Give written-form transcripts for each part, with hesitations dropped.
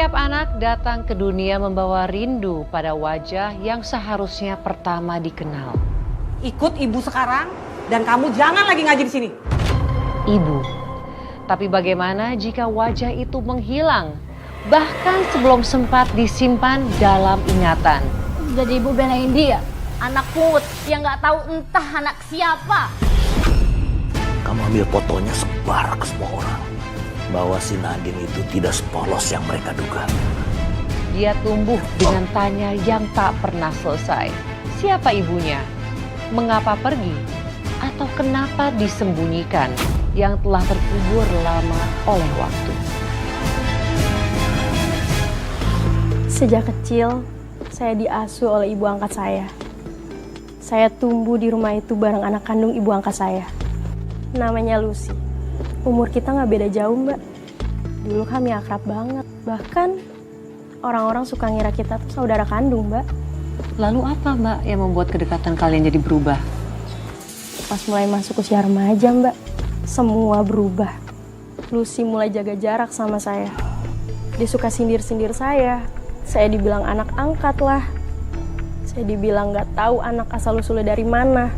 Setiap anak datang ke dunia membawa rindu pada wajah yang seharusnya pertama dikenal. Ikut ibu sekarang dan kamu jangan lagi ngaji di sini. Ibu. Tapi bagaimana jika wajah itu menghilang, bahkan sebelum sempat disimpan dalam ingatan? Jadi ibu belain dia, anak pungut yang nggak tahu entah anak siapa. Kamu ambil fotonya sebar ke semua orang bahwa si Nadine itu tidak sepolos yang mereka duga. Dia tumbuh dengan tanya yang tak pernah selesai. Siapa ibunya? Mengapa pergi? Atau kenapa disembunyikan yang telah terkubur lama oleh waktu? Sejak kecil, saya diasuh oleh ibu angkat saya. Saya tumbuh di rumah itu bareng anak kandung ibu angkat saya. Namanya Lucy. Umur kita nggak beda jauh, Mbak. Dulu kami akrab banget. Bahkan orang-orang suka ngira kita tuh saudara kandung, Mbak. Lalu apa, Mbak, yang membuat kedekatan kalian jadi berubah? Pas mulai masuk usia remaja, Mbak, semua berubah. Lucy mulai jaga jarak sama saya. Dia suka sindir-sindir saya. Saya dibilang anak angkat lah. Saya dibilang nggak tahu anak asal-usulnya dari mana.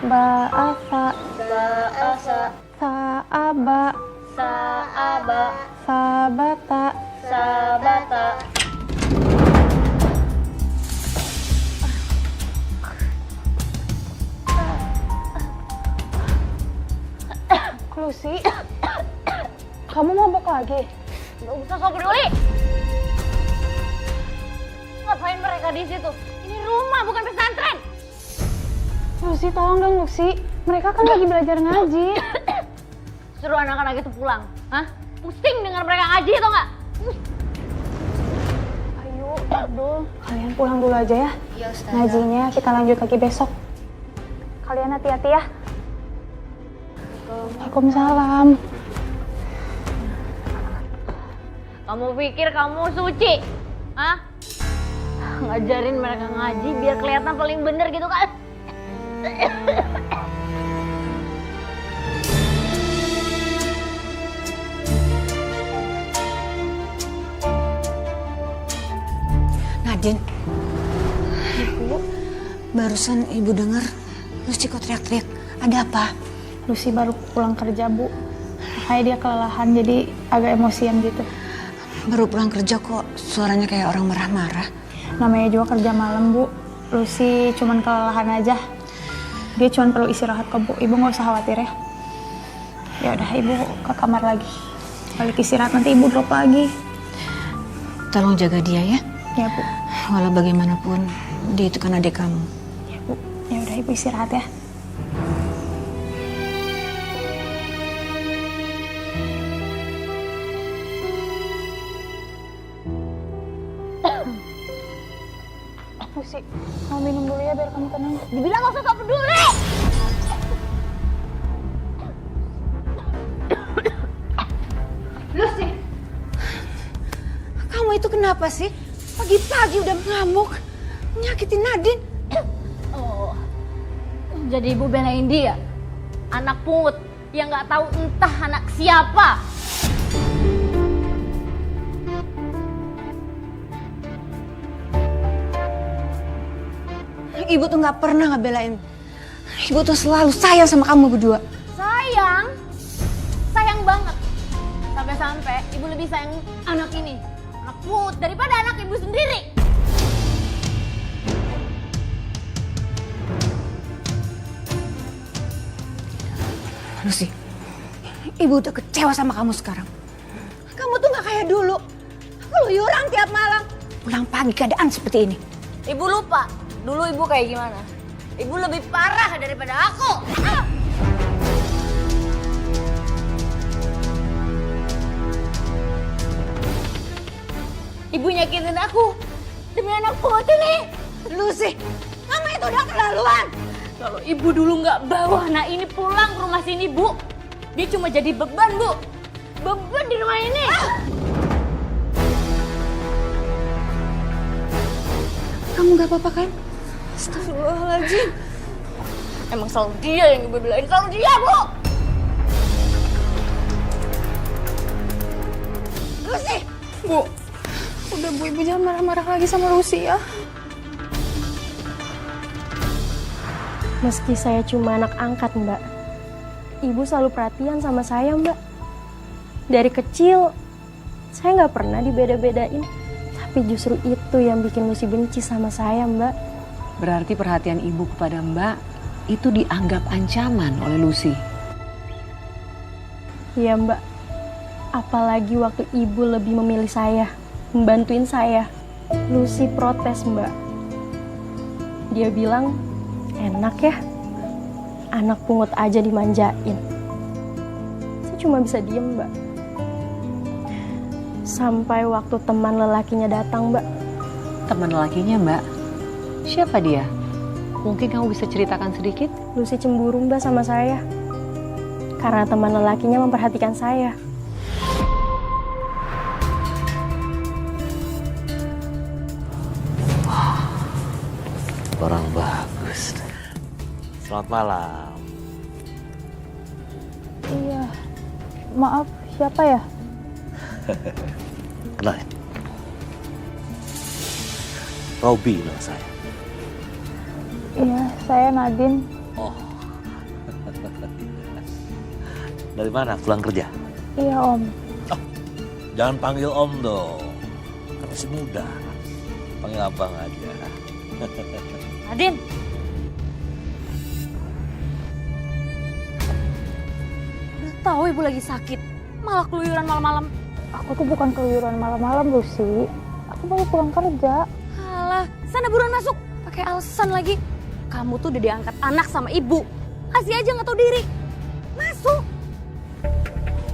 Ba'asa, Ba'asa, Sa'aba, Sa'aba, Sabata, Sabata. Lucy, kamu mabok lagi? Gak usah sok peduli. Ngapain mereka di situ? Ini rumah bukan pesantren. Lucy, tolong dong Lucy. Mereka kan lagi belajar ngaji. Suruh anak-anak itu pulang. Hah? Pusing dengar mereka ngaji atau nggak? Ayo, Abdul. Kalian pulang dulu aja ya. Iya, Ustazah. Ngajinya kita lanjut lagi besok. Kalian hati-hati ya. Waalaikumsalam. Kamu pikir kamu suci? Hah? Ngajarin mereka ngaji biar kelihatan paling bener gitu kan? Nadine, Ibu, barusan Ibu dengar Lucy kok teriak-teriak. Ada apa? Lucy baru pulang kerja, Bu. Makanya dia kelelahan, jadi agak emosian gitu. Baru pulang kerja kok suaranya kayak orang marah-marah. Namanya juga kerja malam, Bu. Lucy cuman kelelahan aja. Dia cuman perlu istirahat kok, Bu. Ibu nggak usah khawatir ya. Ya udah, Ibu ke kamar lagi. Balik istirahat, nanti Ibu drop lagi. Tolong jaga dia ya. Ya, Bu. Walau bagaimanapun, dia itu kan adik kamu. Ya, Bu. Ya udah, Ibu istirahat ya. Lucy, mau minum dulu ya biar kamu tenang. Dibilang gak usah sok peduli. Lucy, kamu itu kenapa sih? Pagi-pagi udah ngamuk, nyakitin Nadine. Oh, jadi ibu belain dia, anak pungut yang nggak tahu entah anak siapa. Ibu tuh nggak pernah ngebelain. Ibu tuh selalu sayang sama kamu berdua. Sayang, sayang banget. Sampai-sampai ibu lebih sayang anak ini, anak pungut, daripada anak ibu sendiri. Lucy, Ibu udah kecewa sama kamu sekarang. Kamu tuh nggak kayak dulu. Keluyuran tiap malam. Pulang pagi keadaan seperti ini. Ibu lupa, dulu ibu kayak gimana? Ibu lebih parah daripada aku. Ah! Ibu nyakitin aku demi anak pungut ini. Lucy, kamu itu udah keterlaluan. Kalau ibu dulu nggak bawa anak ini pulang ke rumah sini, Bu, dia cuma jadi beban, Bu. Beban di rumah ini. Kamu gak apa-apa kan? Astagfirullahaladzim. Emang selalu dia yang ibu belain, selalu dia, Bu. Bu, udah Bu, Ibu jangan marah-marah lagi sama Lucy ya. Meski saya cuma anak angkat, Mbak, Ibu selalu perhatian sama saya, Mbak. Dari kecil, saya nggak pernah dibeda-bedain. Tapi justru itu yang bikin Lucy benci sama saya, Mbak. Berarti perhatian ibu kepada Mbak itu dianggap ancaman oleh Lucy. Iya, Mbak. Apalagi waktu Ibu lebih memilih saya, membantuin saya. Lucy protes, Mbak. Dia bilang, enak ya, anak pungut aja dimanjain. Saya cuma bisa diem, Mbak. Sampai waktu teman lelakinya datang, Mbak. Teman lelakinya Mbak, siapa dia? Mungkin kamu bisa ceritakan sedikit? Lucy cemburu, Mbak, sama saya. Karena teman lelakinya memperhatikan saya. Orang bagus. Selamat malam. Iya, maaf, siapa ya? Kenalin. Robi nama saya. Iya, saya Nadine. Oh. Dari mana? Pulang kerja? Iya, Om. Jangan panggil Om dong. Kan masih muda. Panggil abang aja. Nadine. Udah tahu ibu lagi sakit, malah keluyuran malam-malam. Aku tuh bukan keluyuran malam-malam, Lucy. Aku baru pulang kerja. Alah, sana buruan masuk. Pakai alasan lagi. Kamu tuh udah diangkat anak sama ibu. Kasih aja nggak tahu diri. Masuk.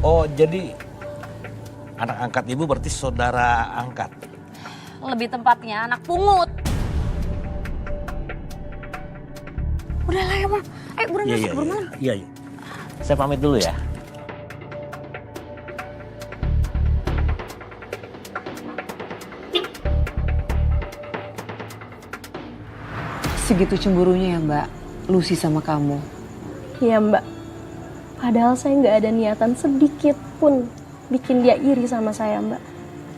Oh, jadi anak angkat ibu berarti saudara angkat? Lebih tepatnya anak pungut. Udah lah ya, Mam. Ayo buruan masuk, buruan malam. Iya. Saya pamit dulu ya. Segitu cemburunya ya Mbak, Lucy sama kamu. Iya, Mbak. Padahal saya nggak ada niatan sedikit pun bikin dia iri sama saya, Mbak.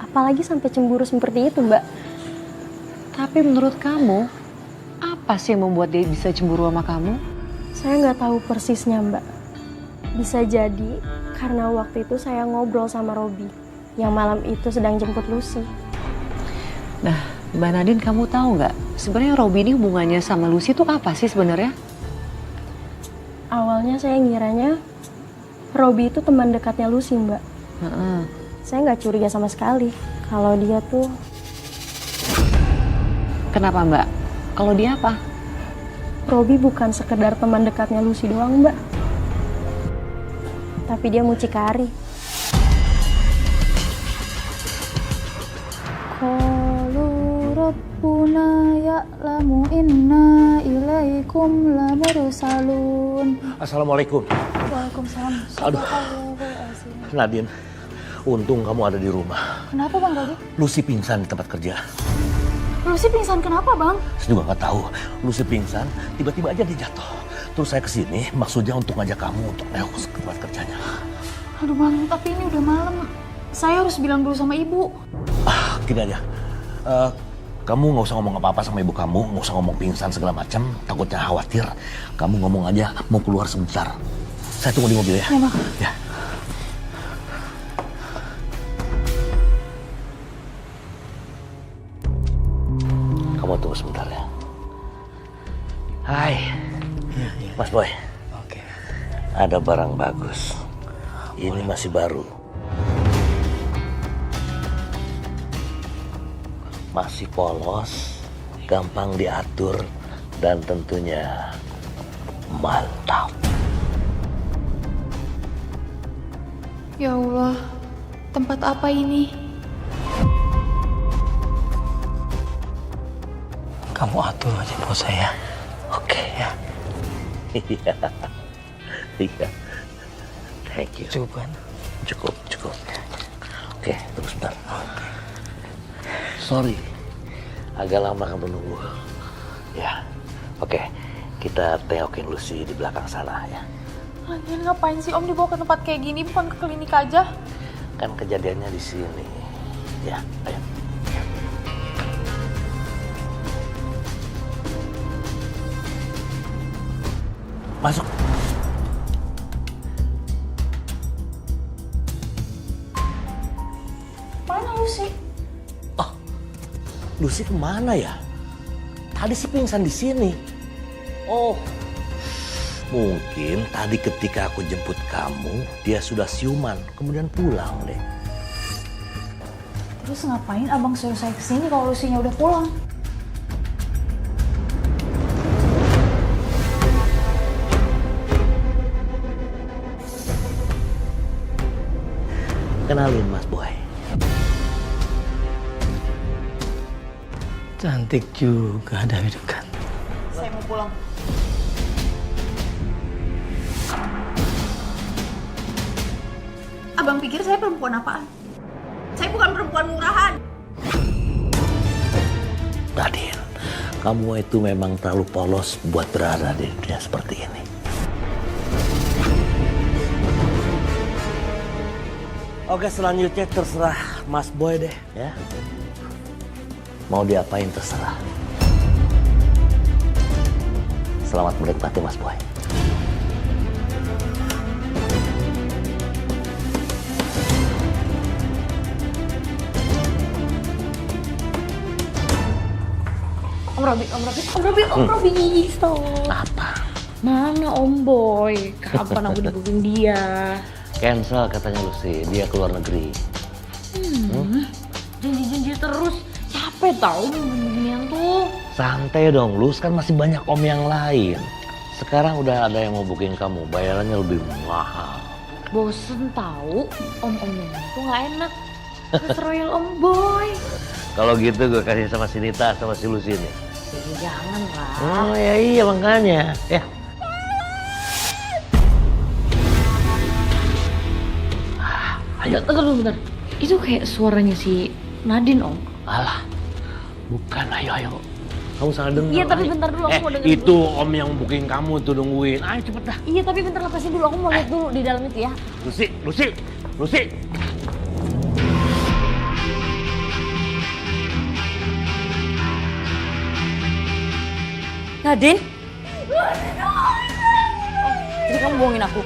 Apalagi sampai cemburu seperti itu, Mbak. Tapi menurut kamu, apa sih yang membuat dia bisa cemburu sama kamu? Saya nggak tahu persisnya, Mbak. Bisa jadi karena waktu itu saya ngobrol sama Robi yang malam itu sedang jemput Lucy. Nah, Mbak Nadine, kamu tahu nggak? Sebenarnya Robi ini hubungannya sama Lucy itu apa sih sebenarnya? Awalnya saya ngiranya Robi itu teman dekatnya Lucy, Mbak. Saya nggak curiga sama sekali kalau dia tuh... Kenapa Mbak? Kalau dia apa? Robi bukan sekedar teman dekatnya Lucy doang, Mbak. Tapi dia mucikari. Qalu rabbuna ya'lamu inna ilaikum lamursalun. Assalamualaikum. Waalaikumsalam. Aduh. Nadine, untung kamu ada di rumah. Kenapa, Bang Galdi? Lucy pingsan di tempat kerja. Lucy pingsan kenapa, Bang? Saya juga nggak tahu. Lucy pingsan, tiba-tiba aja dia jatuh. Terus saya kesini, maksudnya untuk ngajak kamu untuk nengok ke tempat kerjanya. Aduh, Bang, tapi ini udah malam. Saya harus bilang dulu sama Ibu. Gini aja. Kamu nggak usah ngomong apa-apa sama ibu kamu, nggak usah ngomong pingsan segala macam, takutnya khawatir. Kamu ngomong aja mau keluar sebentar. Saya tunggu di mobil ya. Ya, Bang. Ya. Kamu tunggu sebentar ya. Hai, Mas Boy. Oke. Ada barang bagus. Ini masih baru. Masih polos, gampang diatur, dan tentunya mantap. Ya Allah, tempat apa ini? Kamu atur aja buat saya. Oke ya. Iya. Iya. Thank you. Cukup kan? Cukup. Oke, tunggu sebentar. Sorry, agak lama kamu nunggu. Ya, oke. Kita tengokin Lucy di belakang sana ya. Lagian ngapain sih Om dibawa ke tempat kayak gini, bukan ke klinik aja? Kan kejadiannya di sini. Ya, ayo. Masuk. Mana Lucy? Lucy kemana ya? Tadi sih pingsan di sini. Oh, mungkin tadi ketika aku jemput kamu, dia sudah siuman, kemudian pulang deh. Terus ngapain abang suruh saya kesini kalau Lucy-nya udah pulang? Kenalin Mas Boy. Cantik juga Dewi dekat. Saya mau pulang. Abang pikir saya perempuan apaan? Saya bukan perempuan murahan. Nadine, kamu itu memang terlalu polos buat berada di dunia seperti ini. Oke, selanjutnya terserah Mas Boy deh, ya. Mau diapain terserah. Selamat menikmati Mas Boy. Om Robi, stop. Apa? Mana Om Boy? Kapan aku dibuking dia? Cancel katanya Lucy, dia keluar negeri. Janji-janji terus. Capek tau beginian tuh. Santai dong, Lus, kan masih banyak om yang lain. Sekarang udah ada yang mau booking kamu, bayarannya lebih mahal. Bosen tahu om-omnya tuh nggak enak. Terus royal Om Boy. Kalau gitu gue kasih sama si Nita sama si Lucy nih. Jangan lah. Oh ya iya makanya. Ya. Ayo, tunggu dulu bentar. Itu kayak suaranya si Nadine, Om. Alah, bukan. Ayo. Kamu salah dengar. Iya, tapi bentar dulu, aku mau dengerin itu om yang booking kamu tuh nungguin. Ayo cepet dah. Iya, tapi bentar lepasin dulu. Aku mau lihat dulu di dalam itu ya. Lucy. Nadine? Jadi kamu bohongin aku?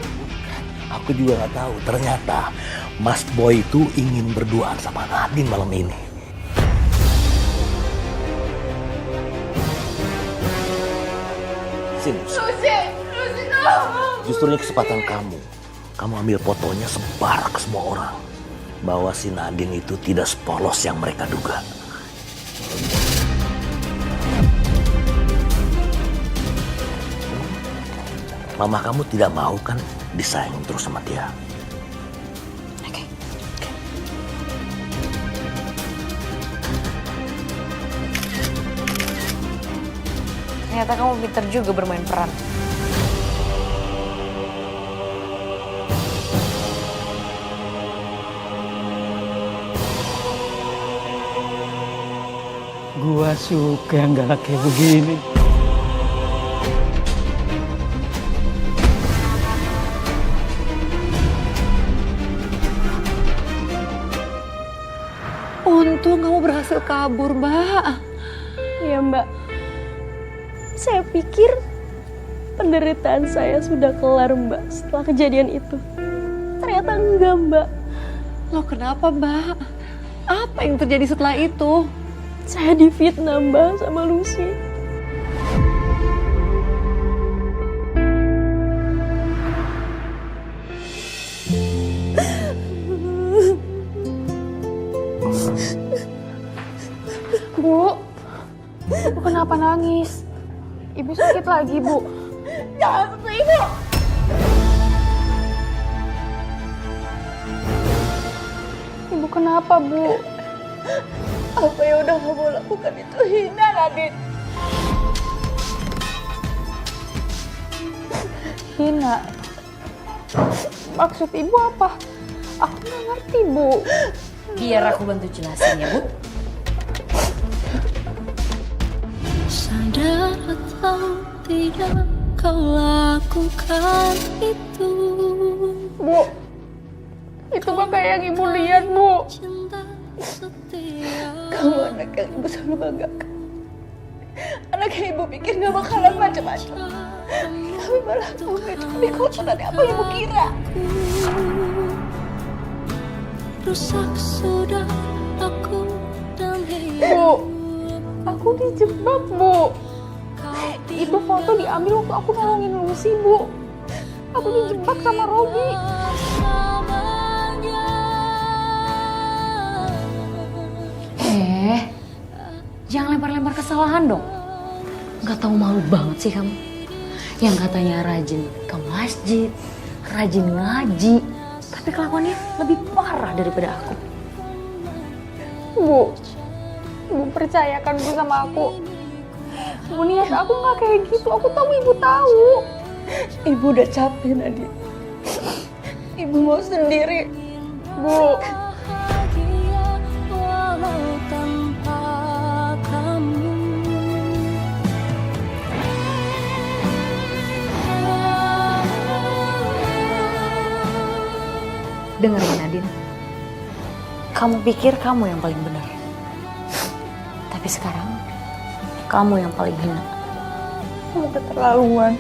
Aku juga nggak tahu. Ternyata Mas Boy itu ingin berduaan sama Nadine malam ini. Sini. Lucy, justru ini kesempatan kamu. Kamu ambil fotonya, sebar ke semua orang. Bahwa si Nadine itu tidak sepolos yang mereka duga. Mama kamu tidak mau kan disayang terus sama dia. Oke. Ternyata kamu pintar juga bermain peran. Gua suka yang galak kayak begini. Untung kamu berhasil kabur, Mbak. Ya Mbak, saya pikir penderitaan saya sudah kelar Mbak setelah kejadian itu. Ternyata enggak Mbak. Loh kenapa, Mbak? Apa yang terjadi setelah itu? Saya difitnah Mbak sama Lucy. Bu, Ibu kenapa nangis? Ibu sakit lagi, Bu. Jangan sentuh Ibu. Ibu kenapa, Bu? Apa yang udah kamu lakukan itu hina, Nadine. Hina. Maksud Ibu apa? Aku nggak ngerti, Bu. Biar aku bantu jelasin ya, Bu. Sadar atau tidak kau lakukan itu. Bu, itu mah kayak yang Ibu lihat, Bu. Cinta Kamu anak yang ibu selalu banggakan. Anak yang ibu pikir gak bakalan macam-macam. Tapi malah kamu gak cuma di kota dari apa yang ibu kira. Rusak sudah aku dan Bu, aku dijebak, Bu. Itu foto diambil waktu aku nolongin Lucy, Bu. Aku dijebak sama Robi. Jangan lempar-lempar kesalahan dong. Gak tahu malu banget sih kamu. Yang katanya rajin ke masjid, rajin ngaji, tapi kelakuannya lebih parah daripada aku. Bu, Ibu percayakan Bu sama aku. Bu, niat aku nggak kayak gitu. Aku tahu Ibu tahu. Ibu udah capek, Nadia. Ibu mau sendiri. Bu, bahagia walau tanpa kamu. Dengerin Nadine. Kamu pikir kamu yang paling benar. Tapi sekarang kamu yang paling hina. kamu keterlaluan.